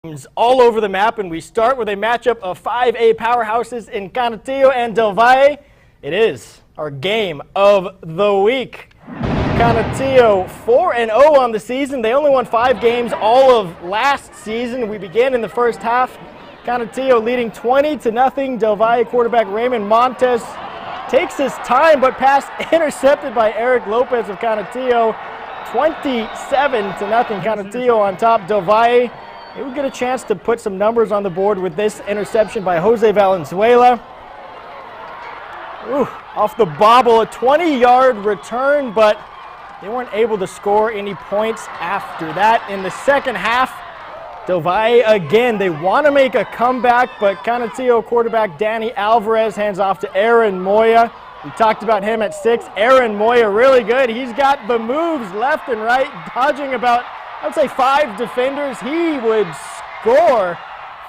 Teams all over the map, and we start with a matchup of 5A powerhouses in Canutillo and Del Valle. It is our game of the week. Canutillo 4-0 on the season. They only won 5 games all of last season. We began in the first half. Canutillo leading 20-0. Del Valle quarterback Raymond Montes takes his time, but pass intercepted by Eric Lopez of Canutillo. 27-0. Canutillo on top. Del Valle, they would get a chance to put some numbers on the board with this interception by Jose Valenzuela. Ooh, off the bobble, a 20-yard return, but they weren't able to score any points after that. In the second half, Del Valle again, they want to make a comeback, but Canutillo quarterback Danny Alvarez hands off to Aaron Moya. We talked about him at 6. Aaron Moya, really good. He's got the moves left and right, dodging about, I'd say, 5 defenders. He would score.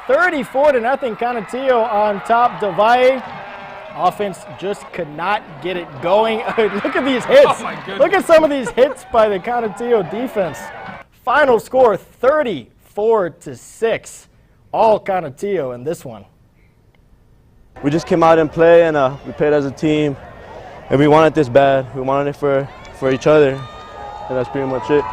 34-0 Canutillo on top. Del Valle offense just could not get it going. Look at these hits. Oh my goodness. Look at some of these hits by the Canutillo defense. Final score 34-6. All Canutillo in this one. We just came out and played, and we played as a team, and we wanted this bad. We wanted it for each other, and that's pretty much it.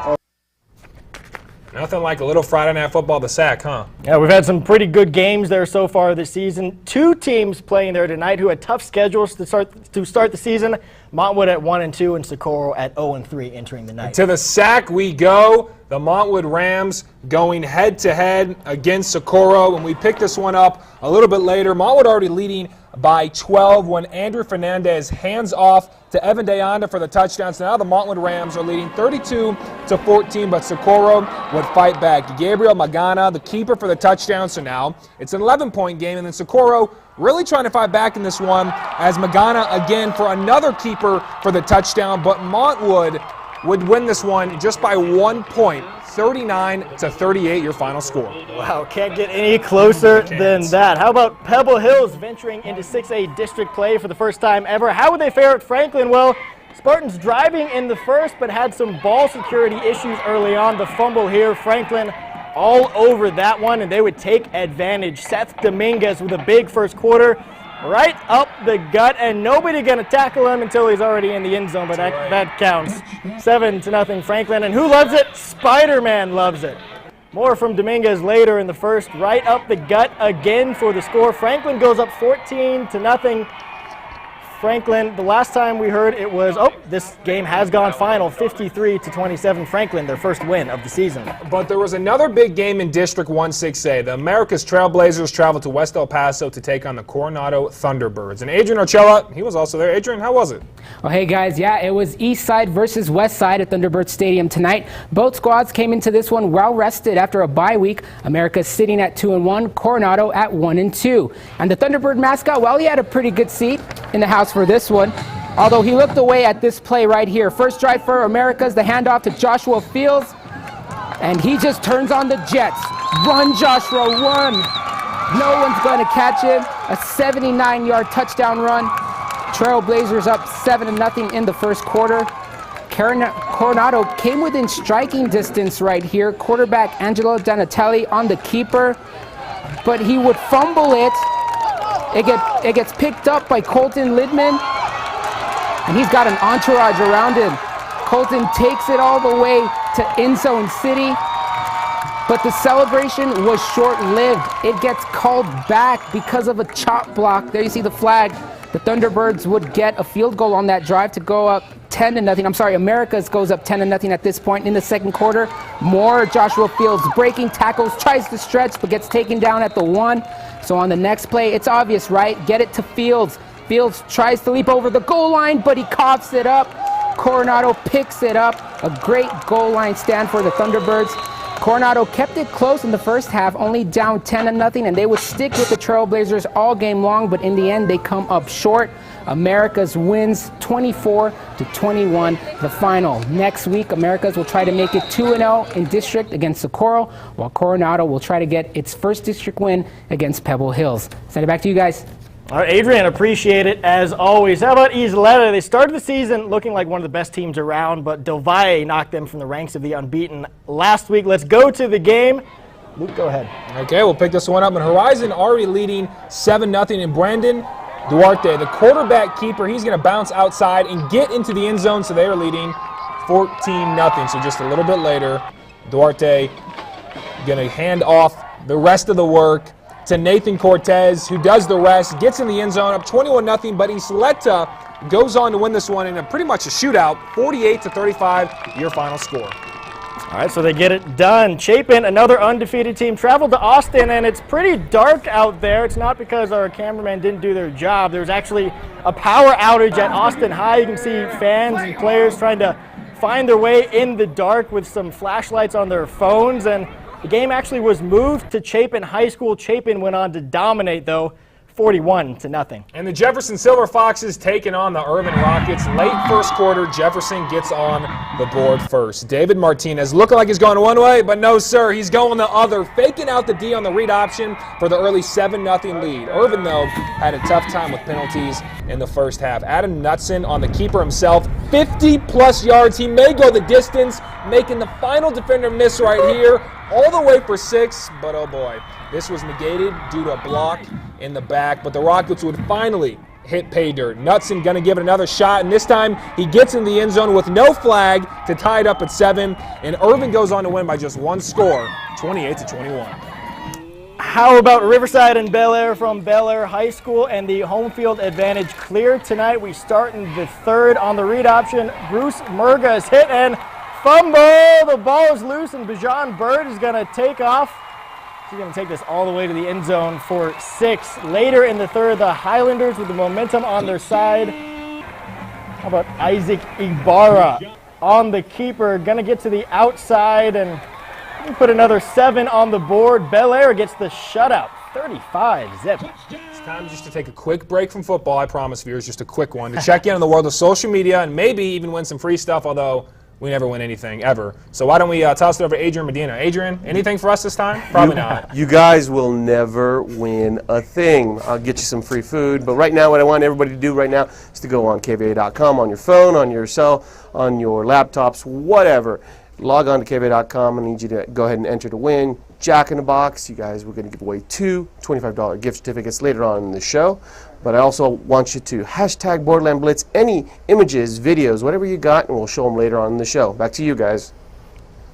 Nothing like a little Friday Night Football to sack, huh? Yeah, we've had some pretty good games there so far this season. 2 teams playing there tonight who had tough schedules to start the season. Montwood at 1-2 and Socorro at 0-3 entering the night. To the sack we go. The Montwood Rams going head-to-head against Socorro. When we pick this one up a little bit later, Montwood already leading by 12 when Andrew Fernandez hands off to Evan Deonda for the touchdown. So now the Montwood Rams are leading 32-14, but Socorro would fight back. Gabriel Magana, the keeper for the touchdown. So now it's an 11-point game, and then Socorro really trying to fight back in this one as Magana again for another keeper for the touchdown, but Montwood would win this one just by 1 point, 39-38, your final score. Wow, can't get any closer than that. How about Pebble Hills venturing into 6A district play for the first time ever? How would they fare at Franklin? Well, Spartans driving in the first, but had some ball security issues early on. The fumble here, Franklin all over that one, and they would take advantage. Seth Dominguez with a big first quarter. Right up the gut, and nobody going to tackle him until he's already in the end zone, but that counts. 7-0 Franklin, and who loves it? Spider-Man loves it. More from Dominguez later in the first. Right up the gut again for the score. Franklin goes up 14-0. Franklin, the last time we heard it was, this game has gone final, 53-27. Franklin, their first win of the season. But there was another big game in District 1-6A. The America's Trailblazers traveled to West El Paso to take on the Coronado Thunderbirds. And Adrian Archella, he was also there. Adrian, how was it? Oh, hey guys, yeah, it was East Side versus West Side at Thunderbird Stadium tonight. Both squads came into this one well rested after a bye week. America sitting at 2-1, Coronado at 1-2. And the Thunderbird mascot, well, he had a pretty good seat in the house for this one, although he looked away at this play right here. First drive for America's, the handoff to Joshua Fields, and he just turns on the jets. Run, Joshua, run. No one's going to catch him. A 79-yard touchdown run. Trailblazers up 7-0 in the first quarter. Coronado came within striking distance right here. Quarterback Angelo Donatelli on the keeper, but he would fumble it. It gets picked up by Colton Lidman, and he's got an entourage around him. Colton takes it all the way to End Zone City, but the celebration was short-lived. It gets called back because of a chop block. There you see the flag. The Thunderbirds would get a field goal on that drive to go up 10-0. I'm sorry, Americas goes up 10-0 at this point in the second quarter. More Joshua Fields breaking tackles, tries to stretch, but gets taken down at the 1. So on the next play, it's obvious, right? Get it to Fields. Fields tries to leap over the goal line, but he coughs it up. Coronado picks it up. A great goal line stand for the Thunderbirds. Coronado kept it close in the first half, only down 10-0, and they would stick with the Trailblazers all game long, but in the end, they come up short. Americas wins 24-21, the final. Next week, Americas will try to make it 2-0 in district against Socorro, while Coronado will try to get its first district win against Pebble Hills. Send it back to you guys. All right, Adrian, appreciate it as always. How about Isleta? They started the season looking like one of the best teams around, but Del Valle knocked them from the ranks of the unbeaten last week. Let's go to the game. Luke, go ahead. Okay, we'll pick this one up. And Horizon already leading 7-0. And Brandon Duarte, the quarterback keeper, he's going to bounce outside and get into the end zone. So they are leading 14-0. So just a little bit later, Duarte going to hand off the rest of the work to Nathan Cortez, who does the rest, gets in the end zone, up 21-0, but Isleta goes on to win this one in a pretty much a shootout, 48-35, your final score. All right, so they get it done. Chapin, another undefeated team, traveled to Austin, and it's pretty dark out there. It's not because our cameraman didn't do their job. There's actually a power outage at Austin High. You can see fans and players trying to find their way in the dark with some flashlights on their phones, and the game actually was moved to Chapin High School. Chapin went on to dominate, though, 41-0. And the Jefferson Silver Foxes taking on the Irvin Rockets. Late first quarter, Jefferson gets on the board first. David Martinez looking like he's going one way, but no, sir, he's going the other, faking out the D on the read option for the early 7-0 lead. Irvin, though, had a tough time with penalties in the first half. Adam Knutson on the keeper himself, 50-plus yards. He may go the distance, making the final defender miss right here, all the way for 6, but oh boy. This was negated due to a block in the back, but the Rockets would finally hit pay dirt. Knutson going to give it another shot, and this time he gets in the end zone with no flag to tie it up at 7, and Irvin goes on to win by just one score, 28-21. How about Riverside and Bel Air from Bel Air High School, and the home field advantage clear tonight? We start in the third on the read option. Bruce Murga is hit and fumble. The ball is loose, and Bijan Bird is going to take off. He's going to take this all the way to the end zone for 6. Later in the third, the Highlanders with the momentum on their side. How about Isaac Ibarra on the keeper? Going to get to the outside and put another 7 on the board. Bel Air gets the shutout, 35-zip. It's time just to take a quick break from football, I promise viewers, just a quick one, to check in on the world of social media and maybe even win some free stuff, although we never win anything, ever. So why don't we toss it over to Adrian Medina. Adrian, anything for us this time? Probably not. You guys will never win a thing. I'll get you some free food, but right now what I want everybody to do right now is to go on KVIA.com on your phone, on your cell, on your laptops, whatever. Log on to KVIA.com. I need you to go ahead and enter to win. Jack in the Box. You guys, we're going to give away 2 $25 gift certificates later on in the show. But I also want you to hashtag Borderland Blitz any images, videos, whatever you got, and we'll show them later on in the show. Back to you guys.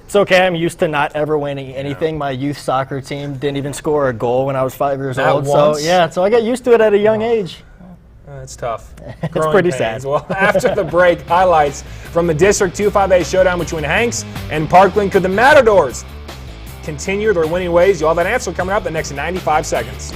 It's okay. I'm used to not ever winning anything. My youth soccer team didn't even score a goal when I was 5 years old. Once? So I got used to it at a young age. It's tough. It's Growing pretty pains. sad. Well, after the break, highlights from the District 2-5A showdown between Hanks and Parkland. Could the Matadors continue their winning ways? You'll have that answer coming up in the next 95 seconds.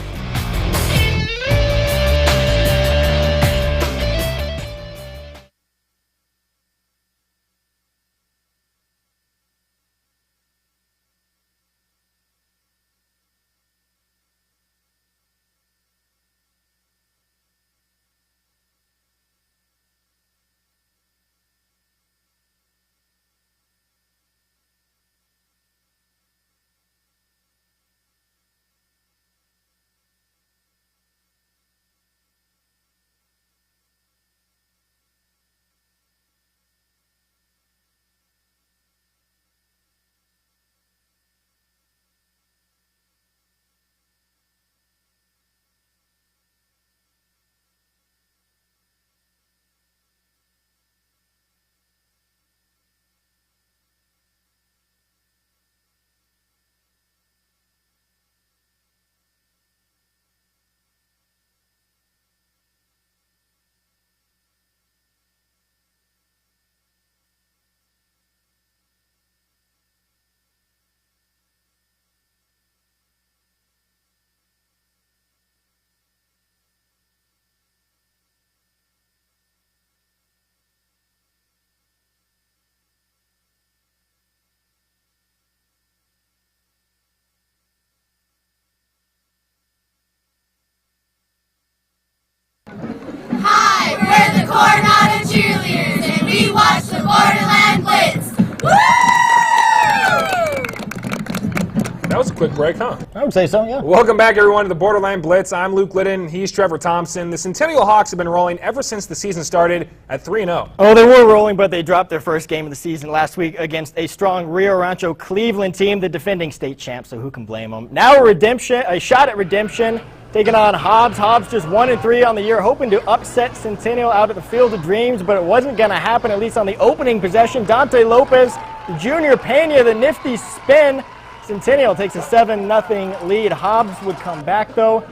Quick break, huh? I would say so, yeah. Welcome back, everyone, to the Borderland Blitz. I'm Luke Liddon. He's Trevor Thompson. The Centennial Hawks have been rolling ever since the season started at 3-0. Oh, they were rolling, but they dropped their first game of the season last week against a strong Rio Rancho Cleveland team, the defending state champs, so who can blame them? Now a shot at redemption, taking on Hobbs. Hobbs just 1-3 on the year, hoping to upset Centennial out at the Field of Dreams, but it wasn't going to happen, at least on the opening possession. Dante Lopez, Junior Pena, the nifty spin. Centennial takes a 7-0 lead. Hobbs would come back, though.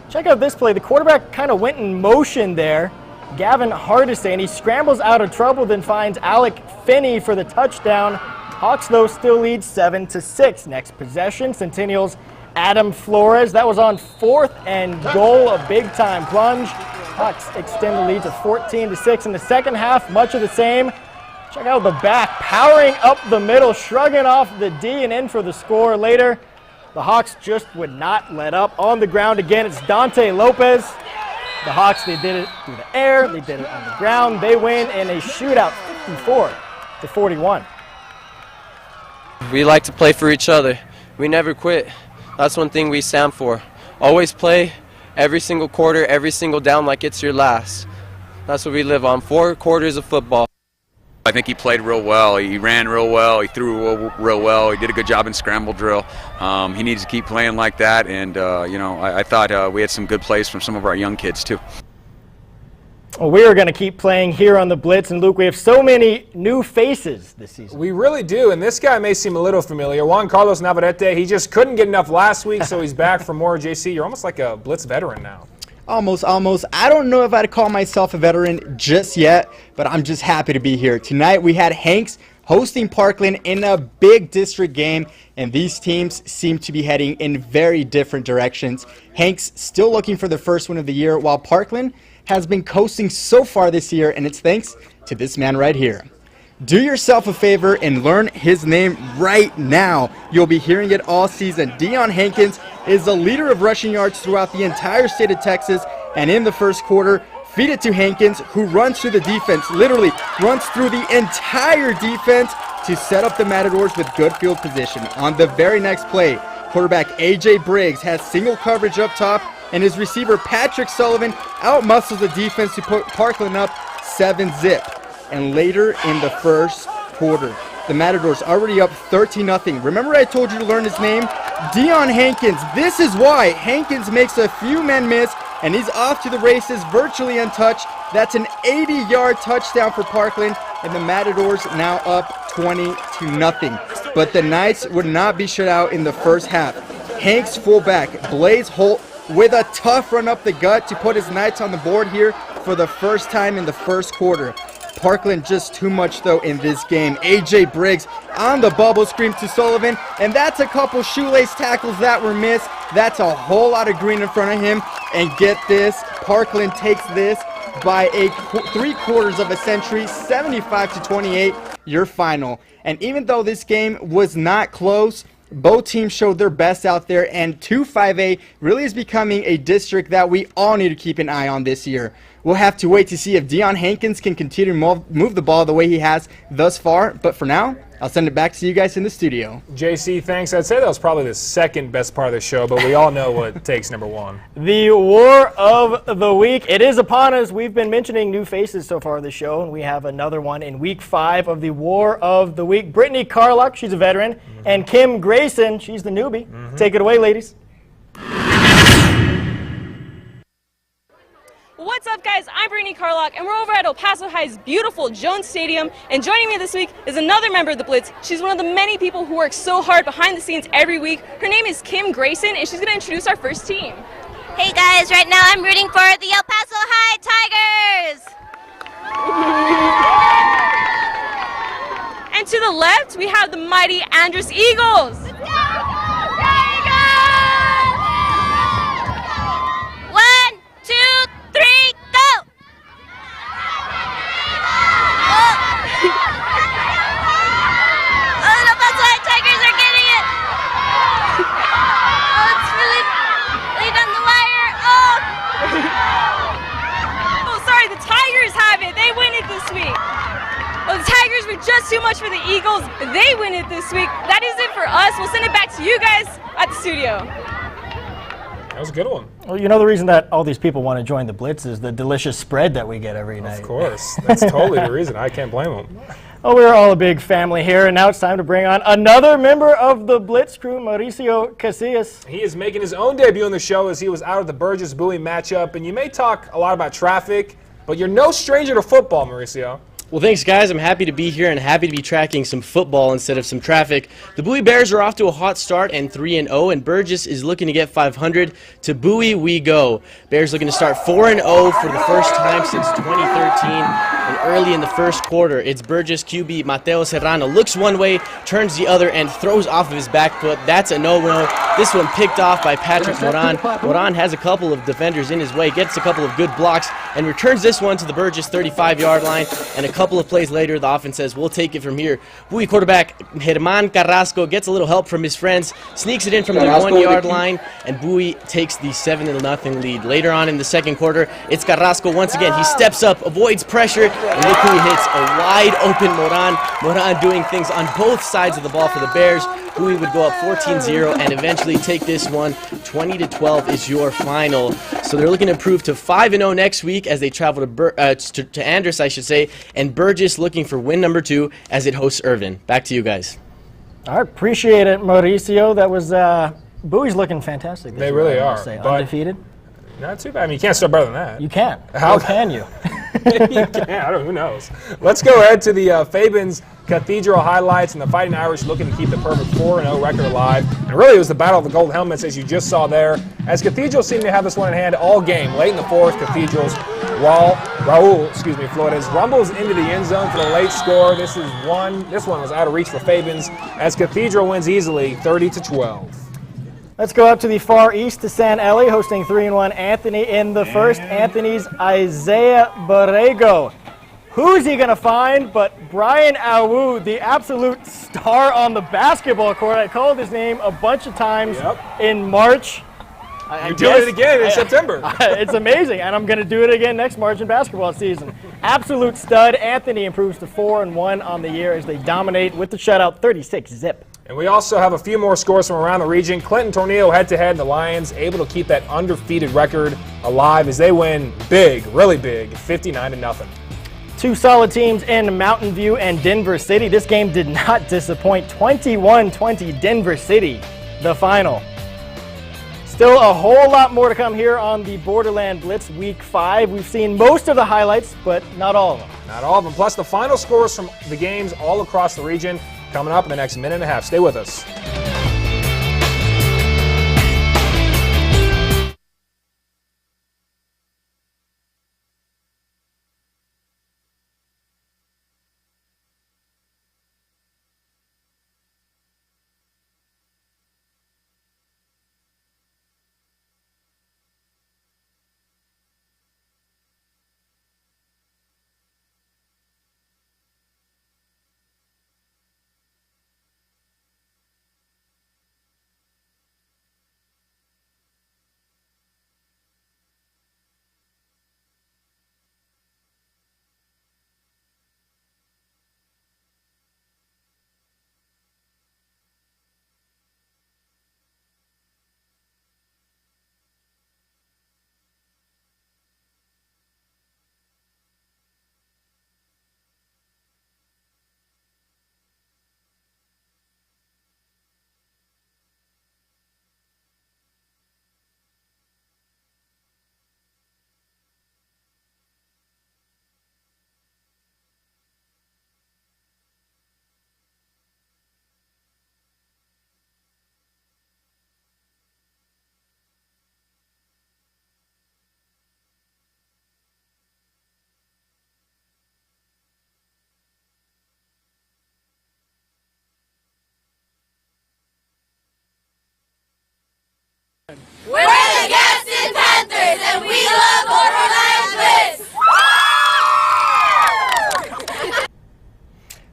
Check out this play. The quarterback kind of went in motion there. Gavin Hardesty, and he scrambles out of trouble, then finds Alec Finney for the touchdown. Hawks, though, still lead 7-6. Next possession, Centennial's Adam Flores. That was on 4th and goal, a big-time plunge. Hawks extend the lead to 14-6 in the second half. Much of the same. Check out the back, powering up the middle, shrugging off the D and in for the score later. The Hawks just would not let up. On the ground again, it's Dante Lopez. The Hawks, they did it through the air, they did it on the ground. They win in a shootout, 54-41. We like to play for each other. We never quit. That's one thing we stand for. Always play every single quarter, every single down like it's your last. That's what we live on, 4 quarters of football. I think he played real well. He ran real well. He threw real well. He did a good job in scramble drill. He needs to keep playing like that. And, I thought we had some good plays from some of our young kids, too. Well, we are going to keep playing here on the Blitz. And, Luke, we have so many new faces this season. We really do, and this guy may seem a little familiar. Juan Carlos Navarrete, he just couldn't get enough last week, so he's back for more. JC, you're almost like a Blitz veteran now. Almost. I don't know if I'd call myself a veteran just yet, but I'm just happy to be here. Tonight we had Hanks hosting Parkland in a big district game, and these teams seem to be heading in very different directions. Hanks still looking for the first win of the year, while Parkland has been coasting so far this year, and it's thanks to this man right here. Do yourself a favor and learn his name right now. You'll be hearing it all season. Dion Hankins is the leader of rushing yards throughout the entire state of Texas, and in the first quarter, feed it to Hankins, who runs through the defense, literally runs through the entire defense to set up the Matadors with good field position. On the very next play, quarterback AJ Briggs has single coverage up top, and his receiver Patrick Sullivan outmuscles the defense to put Parkland up 7-zip. And later in the first quarter, the Matadors already up 13-0. Remember I told you to learn his name? Dion Hankins. This is why Hankins makes a few men miss, and he's off to the races virtually untouched. That's an 80-yard touchdown for Parkland, and the Matadors now up 20-0. But the Knights would not be shut out in the first half. Hanks fullback Blaze Holt with a tough run up the gut to put his Knights on the board here for the first time in the first quarter. Parkland just too much, though, in this game. AJ Briggs on the bubble screen to Sullivan, and that's a couple shoelace tackles that were missed. That's a whole lot of green in front of him. And get this, Parkland takes this by 3/4 of a century, 75-28, your final. And even though this game was not close, both teams showed their best out there, and 2-5A really is becoming a district that we all need to keep an eye on this year. We'll have to wait to see if Dion Hankins can continue to move the ball the way he has thus far. But for now, I'll send it back to you guys in the studio. JC, thanks. I'd say that was probably the second best part of the show, but we all know what takes number one. The War of the Week. It is upon us. We've been mentioning new faces so far in the show, and we have another one in Week 5 of the War of the Week. Brittany Carlock, she's a veteran, and Kim Grayson, she's the newbie. Take it away, ladies. What's up, guys? I'm Brittany Carlock, and we're over at El Paso High's beautiful Jones Stadium. And joining me this week is another member of the Blitz. She's one of the many people who work so hard behind the scenes every week. Her name is Kim Grayson, and she's going to introduce our first team. Hey guys, right now I'm rooting for the El Paso High Tigers! And to the left, we have the mighty Andress Eagles. just too much for the Eagles. They win it this week. That is it for us. We'll send it back to you guys at the studio. That was a good one. Well, you know the reason that all these people want to join the Blitz is the delicious spread that we get every night. Of course. That's totally the reason. I can't blame them. Well, we're all a big family here, and now it's time to bring on another member of the Blitz crew, Mauricio Casillas. He is making his own debut on the show as he was out of the Burgess-Bowie matchup. And you may talk a lot about traffic, but you're no stranger to football, Mauricio. Well, thanks, guys. I'm happy to be here and happy to be tracking some football instead of some traffic. The Bowie Bears are off to a hot start and 3-0, and Burgess is looking to get 500. To Bowie we go. Bears looking to start 4-0 for the first time since 2013. And early in the first quarter, it's Burgess QB Mateo Serrano looks one way, turns the other, and throws off of his back foot. That's a no-no. This one picked off by Patrick Moran. Moran has a couple of defenders in his way, gets a couple of good blocks, and returns this one to the Burgess 35-yard line. And a couple of plays later, the offense says, we'll take it from here. Bowie quarterback Germán Carrasco gets a little help from his friends, sneaks it in from the 1-yard line, and Bowie takes the 7-0 lead. Later on in the second quarter, it's Carrasco once again. He steps up, avoids pressure, and look who he hits, a wide-open Moran. Moran doing things on both sides of the ball for the Bears. Bowie would go up 14-0 and eventually take this one. 20-12 is your final. So they're looking to improve to 5-0 next week as they travel to Andress, I should say, and Burgess looking for win number 2 as it hosts Irvin. Back to you guys. I appreciate it, Mauricio. That was Bowie's looking fantastic. They really are. Undefeated. Not too bad. I mean, you can't start better than that. You can't. How can you? You can. I don't know. Who knows? Let's go ahead to the Fabens Cathedral highlights, and the Fighting Irish looking to keep the perfect 4-0 record alive. And really, it was the battle of the gold helmets, as you just saw there. As Cathedral seemed to have this one in hand all game. Late in the fourth, Cathedral's Raul Flores rumbles into the end zone for the late score. This one was out of reach for Fabens, as Cathedral wins easily, 30-12. Let's go up to the far east to San Eli, hosting 3-1 Anthony in the first. Anthony's Isaiah Borrego. Who's he going to find but Brian Awu, the absolute star on the basketball court. I called his name a bunch of times in March. You're doing it again in September. It's amazing, and I'm going to do it again next March in basketball season. Absolute stud. Anthony improves to 4-1 on the year as they dominate with the shutout 36-zip. And we also have a few more scores from around the region. Clinton Tornillo head-to-head, and the Lions able to keep that undefeated record alive as they win big, really big, 59-0. Two solid teams in Mountain View and Denver City. This game did not disappoint. 21-20 Denver City, the final. Still a whole lot more to come here on the Borderland Blitz Week 5. We've seen most of the highlights, but not all of them. Not all of them. Plus the final scores from the games all across the region coming up in the next minute and a half. Stay with us. We're the Gaston Panthers, and we love Borderland Blitz!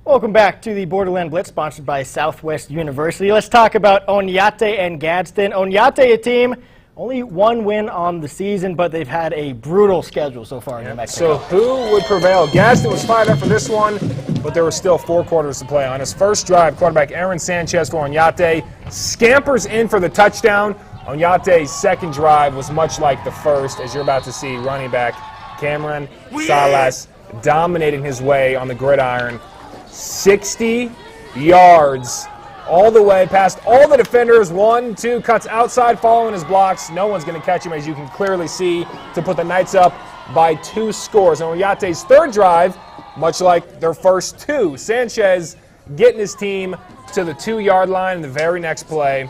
Welcome back to the Borderland Blitz, sponsored by Southwest University. Let's talk about Oñate and Gadsden. Oñate, a team, only one win on the season, but they've had a brutal schedule so far in New Mexico. So who would prevail? Gadsden was fired up for this one. but there were still 4 quarters to play. On his first drive, quarterback Aaron Sanchez for Oñate scampers in for the touchdown. Oñate's second drive was much like the first, as you're about to see. Running back Cameron Salas dominating his way on the gridiron. 60 yards all the way past all the defenders. 1, 2, cuts outside following his blocks. No one's going to catch him, as you can clearly see, to put the Knights up by 2 scores. And Oñate's third drive, much like their first 2, Sanchez getting his team to the 2-yard line in the very next play.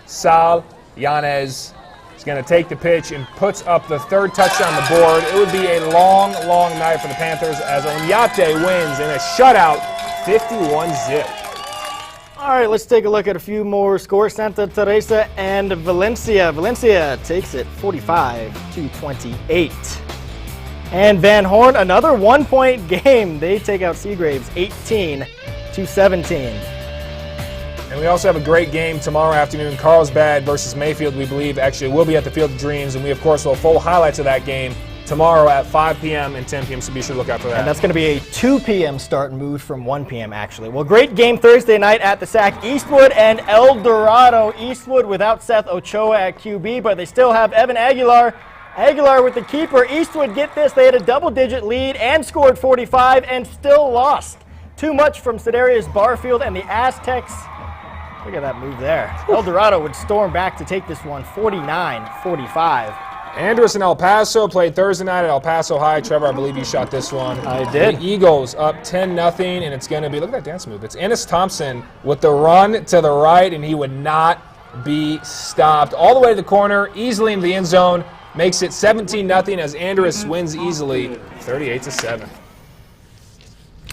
Sal Yanez is going to take the pitch and puts up the 3rd touchdown on the board. It would be a long, long night for the Panthers as Oñate wins in a shutout, 51-zip. All right, let's take a look at a few more scores. Santa Teresa and Valencia. Valencia takes it 45-28. And Van Horn, another 1-point game. They take out Seagraves 18-17. And we also have a great game tomorrow afternoon, Carlsbad versus Mayfield, we believe. Actually, we'll be at the Field of Dreams, and we, of course, will have full highlights of that game tomorrow at 5 p.m. and 10 p.m., so be sure to look out for that. And that's going to be a 2 p.m. start and moved from 1 p.m. actually. Well, great game Thursday night at the SAC. Eastwood and El Dorado. Eastwood without Seth Ochoa at QB, but they still have Evan Aguilar. Aguilar with the keeper. Eastwood, get this, they had a double-digit lead and scored 45 and still lost. Too much from Cedarius Barfield and the Aztecs. Look at that move there. El Dorado would storm back to take this one 49-45. Andrus and El Paso played Thursday night at El Paso High. Trevor, I believe you shot this one. I did. The Eagles up 10-0, and it's going to be, look at that dance move. It's Ennis Thompson with the run to the right, and he would not be stopped. All the way to the corner, easily into the end zone, makes it 17-0 as Andrus wins easily, 38-7.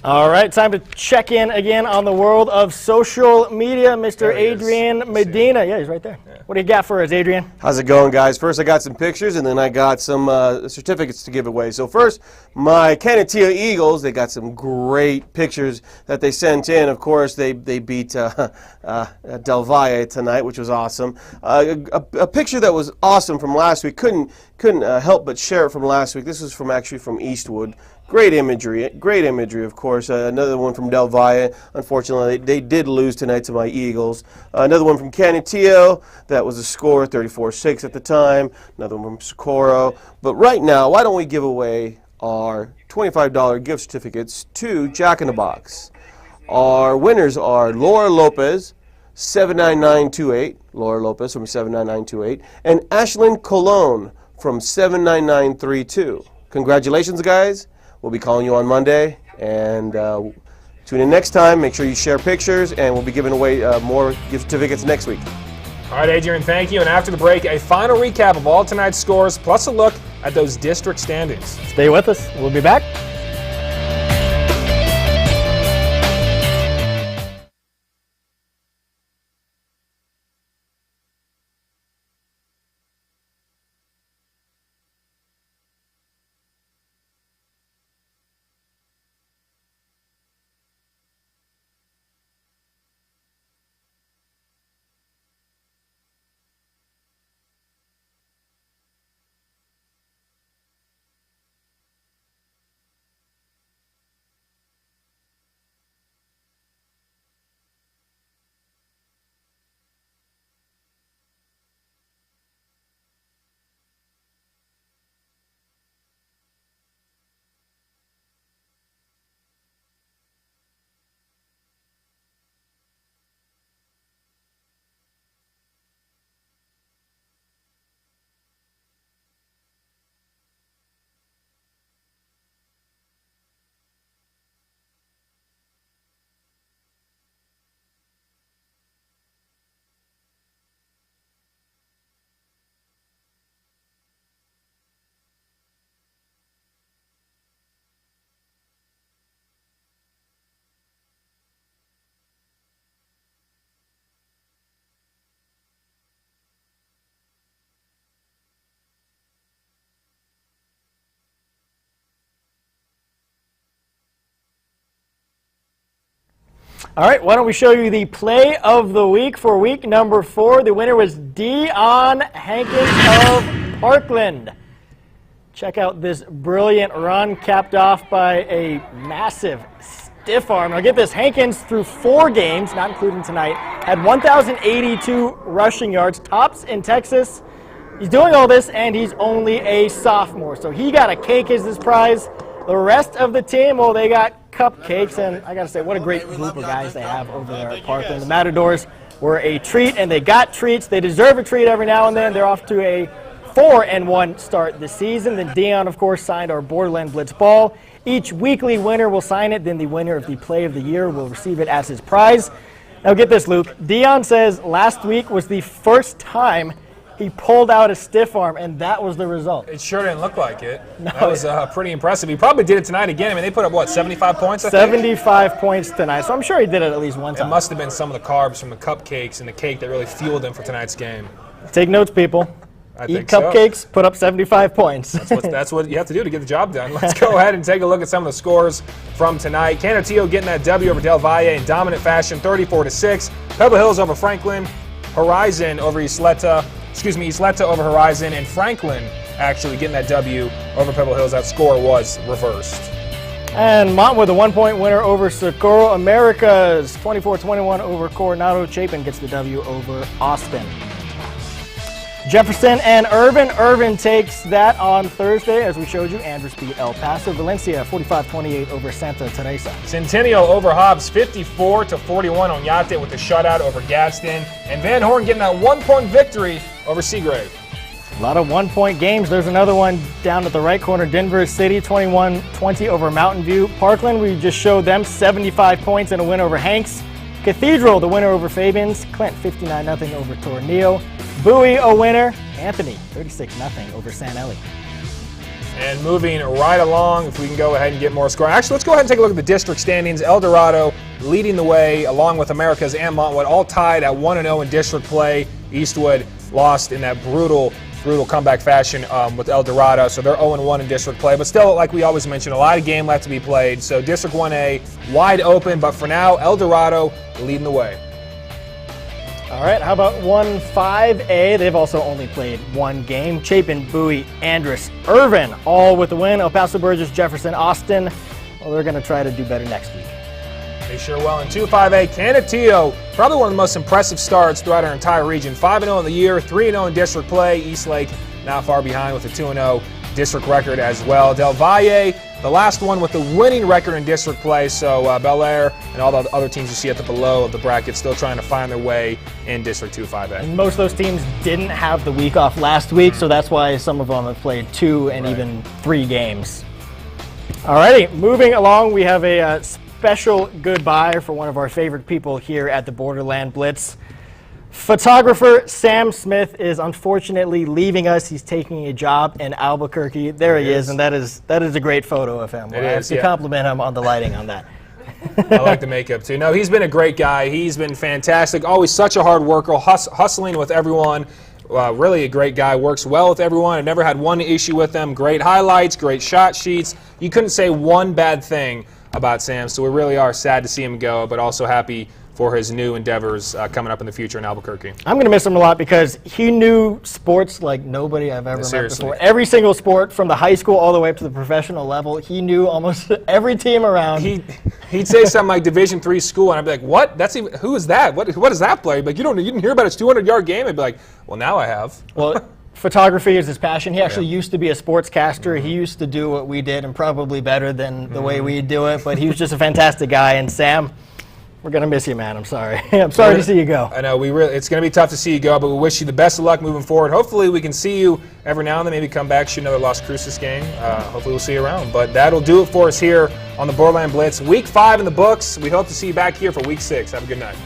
All right, time to check in again on the world of social media. Mr. Adrian Medina. Yeah, he's right there. Yeah. What do you got for us, Adrian? How's it going, guys? First, I got some pictures, and then I got some certificates to give away. So first, my Canutillo Eagles, they got some great pictures that they sent in. Of course, they beat Del Valle tonight, which was awesome. A picture that was awesome from last week. Couldn't help but share it from last week. This was actually from Eastwood. Great imagery, of course. Another one from Del Valle. Unfortunately, they did lose tonight to my Eagles. Another one from Canutillo. That was a score, 34-6 at the time. Another one from Socorro. But right now, why don't we give away our $25 gift certificates to Jack in the Box? Our winners are Laura Lopez, 79928. Laura Lopez from 79928. And Ashlyn Colon from 79932. Congratulations, guys. We'll be calling you on Monday, and tune in next time. Make sure you share pictures, and we'll be giving away more gift certificates next week. All right, Adrian, thank you. And after the break, a final recap of all tonight's scores, plus a look at those district standings. Stay with us. We'll be back. All right, why don't we show you the play of the week for week number 4. The winner was Dion Hankins of Parkland. Check out this brilliant run capped off by a massive stiff arm. Now get this, Hankins through 4 games, not including tonight, had 1,082 rushing yards, tops in Texas. He's doing all this, and he's only a sophomore, so he got a cake as his prize. The rest of the team, well, they got cupcakes, and I got to say, what a great group of guys they have over there at Parkland. The Matadors were a treat, and they got treats. They deserve a treat every now and then. They're off to a 4-1 start this season. Then Dion, of course, signed our Borderland Blitz ball. Each weekly winner will sign it. Then the winner of the Play of the Year will receive it as his prize. Now get this, Luke. Dion says last week was the first time he pulled out a stiff arm, and that was the result. It sure didn't look like it. No, that was pretty impressive. He probably did it tonight again. I mean, they put up, what, 75 points, I think? 75 points tonight, so I'm sure he did it at least one time. It must have been some of the carbs from the cupcakes and the cake that really fueled him for tonight's game. Take notes, people. Eat cupcakes, put up 75 points. That's what you have to do to get the job done. Let's go ahead and take a look at some of the scores from tonight. Canutillo getting that W over Del Valle in dominant fashion, 34-6. Pebble Hills over Franklin. Horizon over Isleta over Horizon, and Franklin actually getting that W over Pebble Hills. That score was reversed. And Mont with a 1-point winner over Socorro. Americas 24-21 over Coronado. Chapin gets the W over Austin. Jefferson and Irvin. Irvin takes that on Thursday, as we showed you. Andrews beat El Paso. Valencia 45-28 over Santa Teresa. Centennial over Hobbs 54-41 on Yate with the shutout over Gadsden. And Van Horn getting that 1-point victory over Seagrave. A lot of 1-point games. There's another one down at the right corner. Denver City 21-20 over Mountain View. Parkland, we just showed them 75 points and a win over Hanks. Cathedral, the winner over Fabians. Clint 59-0 over Tornillo. Bowie, a winner. Anthony, 36-0 over San Eli. And moving right along, if we can go ahead and get more score. Actually, let's go ahead and take a look at the district standings. El Dorado leading the way, along with Americas and Montwood, all tied at 1-0 in district play. Eastwood lost in that brutal comeback fashion with El Dorado, so they're 0-1 in district play. But still, like we always mention, a lot of game left to be played. So District 1A wide open, but for now, El Dorado leading the way. All right, how about 1-5A? They've also only played one game. Chapin, Bowie, Andrus, Irvin, all with the win. El Paso, Burgess, Jefferson, Austin. Well, they're going to try to do better next week. They sure will. In 2-5A, Canutillo, probably one of the most impressive starts throughout our entire region. 5-0 in the year, 3-0 in district play. Eastlake not far behind with a 2-0 district record as well. Del Valle, the last one with the winning record in district play. So Bel Air and all the other teams you see at the below of the bracket still trying to find their way in District 2-5A. And most of those teams didn't have the week off last week, so that's why some of them have played 2 and even 3 games. All righty, moving along, we have a special goodbye for one of our favorite people here at the Borderland Blitz. Photographer Sam Smith is unfortunately leaving us. He's taking a job in Albuquerque. There he is, and that is a great photo of him. I have to compliment him on the lighting on that. I like the makeup too. No, he's been a great guy. He's been fantastic. Always such a hard worker, hustling with everyone. Really a great guy. Works well with everyone. I've never had one issue with him. Great highlights, great shot sheets. You couldn't say one bad thing about Sam, so we really are sad to see him go, but also happy for his new endeavors coming up in the future in Albuquerque. I'm going to miss him a lot because he knew sports like nobody I've ever met before. Every single sport from the high school all the way up to the professional level, he knew almost every team around. He'd say something like Division III school, and I'd be like, "What? Who is that? What does that play?" He'd be like, you didn't hear about his 200-yard game? I'd be like, "Well, now I have." Well, photography is his passion. He actually used to be a sportscaster. He used to do what we did, and probably better than the way we do it. But he was just a fantastic guy. And Sam, we're going to miss you, man. I'm sorry. I'm sorry to see you go. I know. It's going to be tough to see you go, but we wish you the best of luck moving forward. Hopefully we can see you every now and then, maybe come back, shoot another Las Cruces game. Hopefully we'll see you around. But that'll do it for us here on the Borderland Blitz. Week 5 in the books. We hope to see you back here for Week 6. Have a good night.